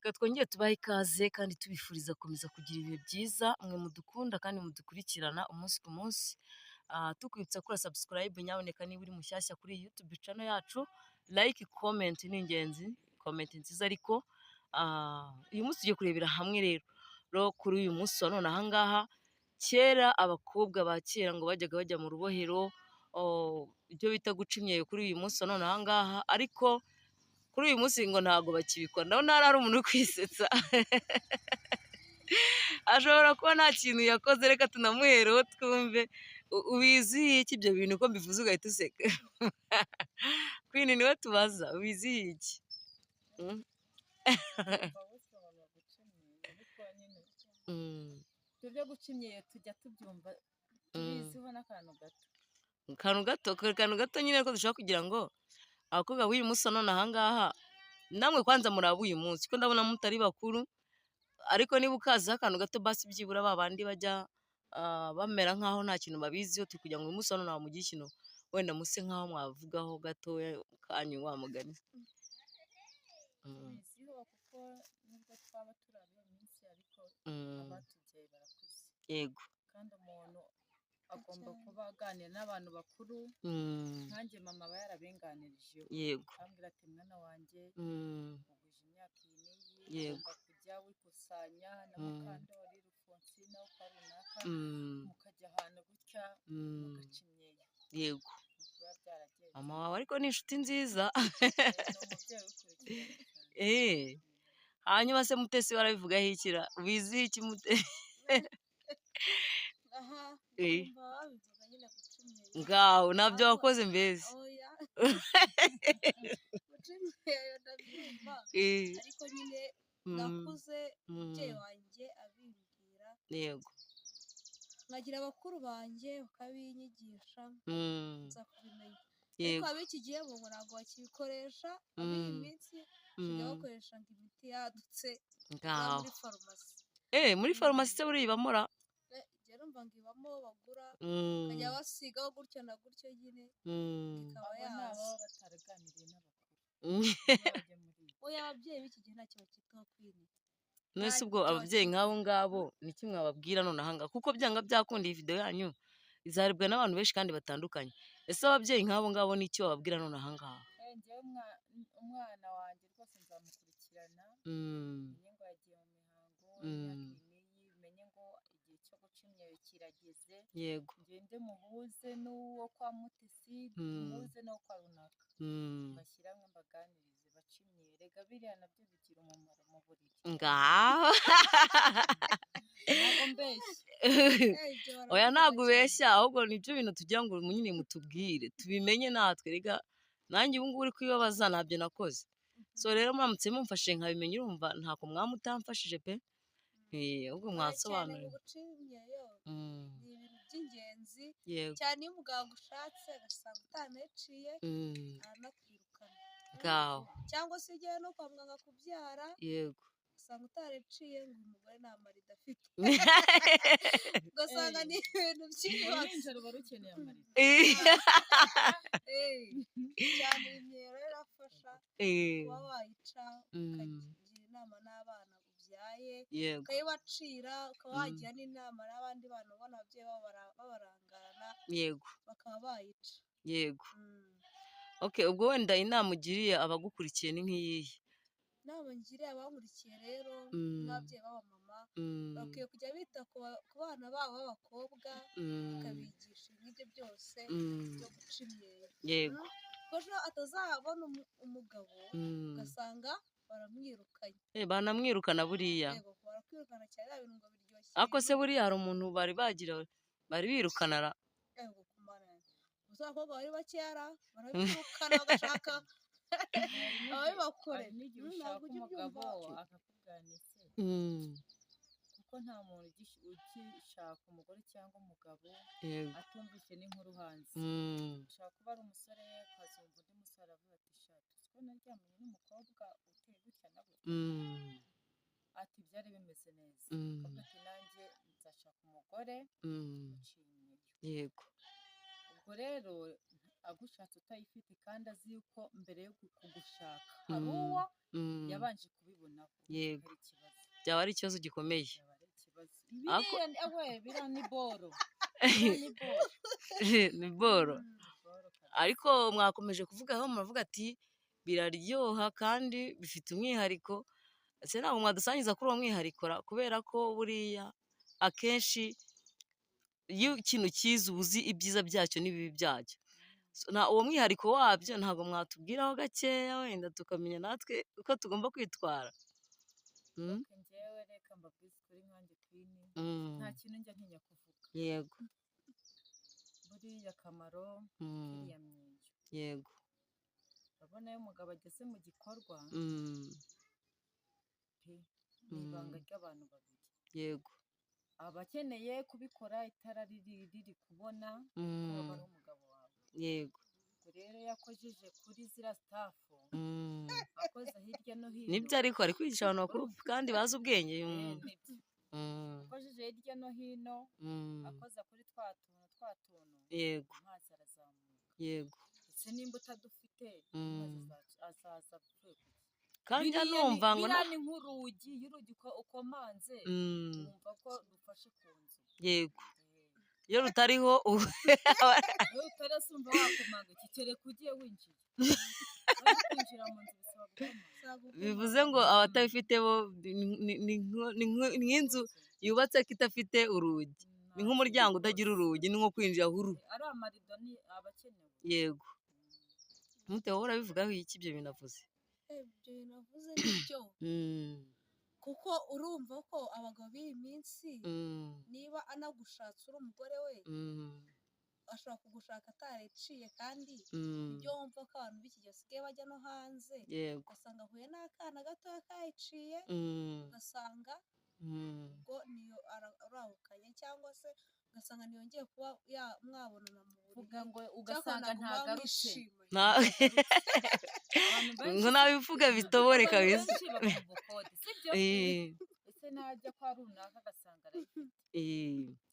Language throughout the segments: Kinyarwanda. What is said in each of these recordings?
Reka twongere tubahe ikaze kandi tubifuriza gukomeza kugira ibihe byiza, mwe mudukunda kandi mudukurikirana umunsi ku munsi. Tukwibutsa gukora subscribe nyaboneka niba uri mushyashya kuri YouTube channel yacu, like, comment ni ingenzi, comment nziza ariko uyu munsi tugiye kurebera hamwe rero kuri uyu munsi wa none aha ngaha, kera abakobwa ba kera ngo bajyaga bajya mu rubohero, ibyo bita guca imyeyo kuri uyu munsi wa none aha ngaha, ariko kuri uyu munsi ngo ntabwo bakibikora. Ndabona hari umuntu uri kwisetsa ashobora kuba nta kintu yakoze, reka tunamuhereho twumve ubizihiye iki ibyo bintu ko mbivuze ugahita useka. Queen niwe tubaza, ubizihiye iki? Tujya guca imyeyo tujya tubyumva tubiziho n'akantu gato. Akantu gato nyine ko dushaka kugira ngo abakobwa b'uyu munsi wa none aha ngaha namwe kwanza muri ab'uyu munsi ko ndabona mutari bakuru, ariko niba ukaziho akantu gato basi byibura ba bandi bajya bamera nk'aho nta kintu babiziho, turi kugira ngo uyu munsi wa none bamugire ikintu wenda muse nk'aho mwavugaho gatoya kanyu wa mugani. Tubiziho kuko nubwo twaba turi ab'iyo minsi ariko abatubyaye barakuze. Yego. Kandi umuntu agomba kuba aganira n'abantu bakuru, nkanjye mama aba yarabenganirije. Yego. Akambwira ati mwana wanjye uguje imyaka iyi n'iyi, ugomba kujya wikusanya na Mukandori, Rufonsina, kwa runaka, mukajya ahantu gutya mugaca imyeyo. Yego. Biba byaragenze. Mama wawe ariko ni inshuti nziza. Ni umubyeyi ukurikirana cyane. Hanyuma se Mutesi barabivugaho ikira, ubizihiye iki Mutesi? Aha, ndumva babivuga nyine guca imyeyo. Ngaho ntabyo wakoze mbese. Oya. Guca imyeyo ndabyumva, ariko nyine nakuze umubyeyi wanjye abimbwira. Yego. Nkagira abakuru banjye bakabinyigisha, nza kubimenya. Yego. Ariko ab'iki gihe bo ntabwo bakibikoresha, ab'iyi minsi basigaye bakoresha ngo imiti yadutse iba muri farumasi. Muri farumasi se buriya ibamo ra? Njye numva ngo ibamo bagura, bakajya basigaho gutyo na gutyo nyine, ikaba yaza. Abo baba bataraganiriye n'abakuru. Oya, ababyeyi b'iki gihe ntacyo bakitaho kwini. Nese ubwo ababyeyi nk'abo ngabo ni iki mwababwira none aha ngaha? Kuko byanga byakunda iyi video yanyu izarebwa n'abantu benshi kandi batandukanye. Ese ababyeyi nk'abo ngabo ni iki wababwira none aha ngaha? Njyewe umwana wanjye rwose nzamukurikirana, menye ngo yagiye mu mihango, imyaka iyi menye ngo igihe cyo guca imyeyo kirageze. Yego. Ngende muhuze n'uwo kwa Mutesi, muhuze n'uwo kwa runaka, bashyira hamwe mbaganirize baca imyeyo. Rega biriya nabyo bigira umumaro mu buriri. Ngaho. Ntabwo mbeshya. Oya ntabwo ubeshya, ahubwo nibyo bintu tugira ngo nyine mutubwire tubimenye natwe. Rega nanjye ubu ngubu uri kwibabaza ntabyo nakoze, so rero muramutse mumfashije nkabimenye urumva ntako mutamfashije pe. Ahubwo mwasobanurira. Guca imyeyo ni ibintu by'ingenzi. Yego. Cyane iyo umuganga ushatse agasanga utanayiciye aranakwirukana. Ngaho. Cyangwa se ugiye no kwa muganga kubyara. Yego. Usanga utariciye ngo umugore nta marida afite. Ugasanga ni ibintu by'ibibazo. Uruhinja ruba rukeneye amarida. Cyane imyeyo rero irafasha kuba wayica, ukagira inama n'abana ubyaye, ukayibacira, ukaba wagira n'inama n'abandi bana ubona ababyeyi babarangarana. Yego. Bakaba bayica. Yego. Okay, ubwo wenda inama ugiriye abagukurikiye ni nk'iyihe? Inama ngiriye abankurikiye rero n'ababyeyi b'abamama bakwiye kujya bita ku bana babo b'abakobwa, bakabigisha nk'ibyo byose byo guca imyeyo. Yego. Kuko ejo atazabona umugabo ugasanga baramwirukanye. Banamwirukana buriya. Yego, barakwirukana cyane nta bintu ngo biryoshye. Ariko se buriya hari umuntu bari birukana ra? Yego, kumarana. Gusa abakobwa bari bakeya barabirukana bagashaka ababibakore. N'igihe ushaka umugabo akakuganitse, kuko nta muntu ugishaka umugore cyangwa umugabo atumvise n'inkuru hanze. Ushobora kuba ari umusore akazumva undi musore avuga ati shati siko naryamanye n'umukobwa uteye gutya na gutya, ati byari bimeze neza, akavuga ati nanjye nzashaka umugore uciye imyeyo. Yego. Ubwo rero agushatse utayifite kandi azi yuko mbere yo kugushaka hari uwo yabanje kubibonaho. Yego, byaba ari ikibazo gikomeye. Biriya ni boro. Ni boro. Ariko mwakomeje kuvugaho muravuga ati biraryoha kandi bifite umwihariko. Ese ntabwo mwadusangiza kuri uwo mwihariko kubera ko buriya akenshi iyo ikintu cyiza uba uzi ibyiza byacyo n'ibibi byacyo. Uwo mwihariko wabyo ntabwo mwatubwiraho gakeya wenda tukamenya natwe uko tugomba kwitwara. Njyewe reka mbabwize ukuri nkanjye Queen, nta kintu njya ntinya kuvuga. Yego. Buriya akamaro k'iriya myinyo. Yego. urabona iyo umugabo ageze mu gikorwa ni ibanga ry'abantu babiri. Yego. aba akeneye kubikora itara riri kubona ko aba ari umugabo wawe. Yego. rero yakojeje kuri ziriya sitafu akoza hirya no hino. Nibyo ariko ari kwigisha abantu bakuru kandi bazi ubwenge. akojeje hirya no hino akoza kuri twa tuntu. Yego. amazi arazamuka. Yego. ese nimba utadufite azaza apfuye. kandi numva ngo ni nk'urugi, iyo urugi ukomanze wumva ko rufashe ku nzu. Yego. iyo rutariho iyo utarasumva wakomanga iki kereka ugiye winjiye. kwinjira mu nzu bisaba gukomanga. bivuze ngo abatabifite bo ni nk'inzu yubatse ko idafite urugi, ni nk'umuryango utagira urugi, ni nko kwinjira huru. ari amarido ni abakenewe. Yego. Mutewe urabivugaho iki ibyo binavuze? ibyo binavuze nibyo kuko urumva ko abagabo b'iyi minsi niba anagushatse uri umugore we ashobora kugushaka atariciye kandi ibyo wumva ko abantu b'iki gihe basigaye bajya no hanze ugasanga ahuye n'akana gatoya kayiciye ugasanga ubwo niyo arahukanye cyangwa se ugasanga ntiyongeye kuba mwabonana mu buriri ugasanga ntagarutse. ngo nabivuga bitobore kabisa. ese najya kwa runaka agasanga arayifite.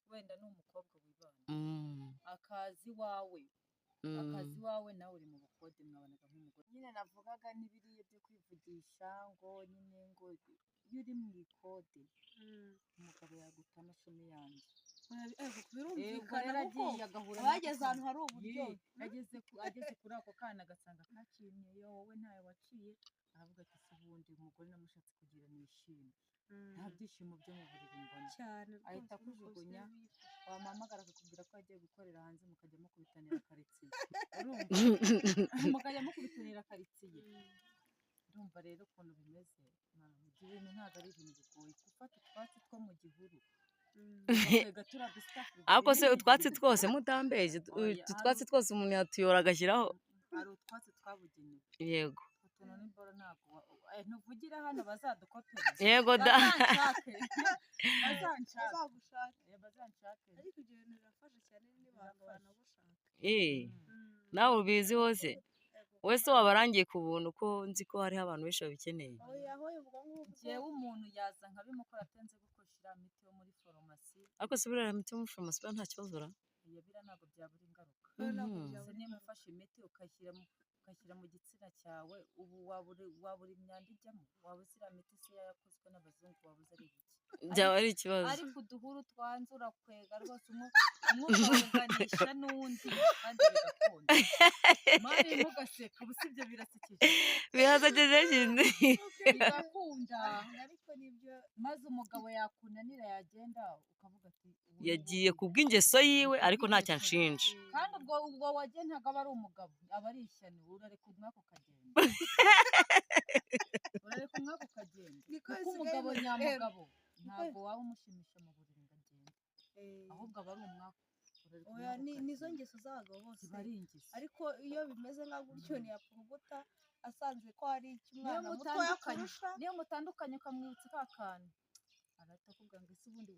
wenda ni umukobwa wibana akazi iwawe nawe uri mu bukode mwabanaga nk'umugore. nyine navugaga n'ibiriya byo kwivugisha ngo nyine ngo iyo uri mu ikode umugabo yaguta amashami yanjye. birumvikana kuko abageze ahantu hari uburyo ageze kuri ako kana agasanga kaciye yo wowe ntayo waciye aravuga ati se ubundi umugore namushatse kugira nishimye nta byishimo byo mu buriri mbona cyane. ahita akujugunya wamuhamagara akakubwira ko agiye gukorera hanze mukajya mukubitanira karitsiye. mukajya mukubitanira karitsiye. ndumva rero ukuntu bimeze ibyo bintu ntabwo ari ibintu bigoye gufata utwatsi two mu gihuru. ariko se utwatsi twose mutambeje utwatsi twose umuntu yatuyora agashyiraho. hari utwatsi twabugenewe. Yego. utuntu n'imboro ntabwo ntuvugira hano bazadukopera. Yego da. bazanshake ariko ibyo bintu birafasha cyane n'abantu banagushaka. nawe ubizi hose wese wabarangiye ku buntu ko nzi ko hariho abantu benshi babikeneye. njyewe umuntu yaza nkabimukora atenze gukoresha imiti yo muri farumasi. ariko se buriya imiti yo muri farumasi nta kibazo ra? biriya ntabwo byabura ingaruka. niba ufashe imiti ukashyira mu gitsina cyawe ubu wabura imyanda ijyamo. waba uzira imiti se yakozwe n'abazungu waba uzi ari iki? byaba ari ikibazo. ariko uduhuru twanze urakwega rwose umwe ukawuganisha n'undi kandi bigakunda. mari ntugaseka ubu si ibyo birasekeje. birasekeje nyine. bigakunda ariko nibyo maze umugabo yakunanira yagenda ukavuga ati yagiye kubw'ingeso yiwe ariko ntacyo anshinja. kandi ubwo wagendaga aba ari umugabo aba ari ishyano urareka umwaka ukagenda. urareka umwaka ukagenda kuko umugabo nyamugabo ntabwo waba umushimisha mu buriri ngo agende ahubwo aba ari umwaka. nizo ngeso z'abagabo bose ari ingeso. ariko iyo bimeze nka gutyo ntiyapuruguta asanze ko hari ikimwana mutoya kurusha. niyo mutandukanye ukamwibutsa ka kantu arahita akubwira ngo ese ubundi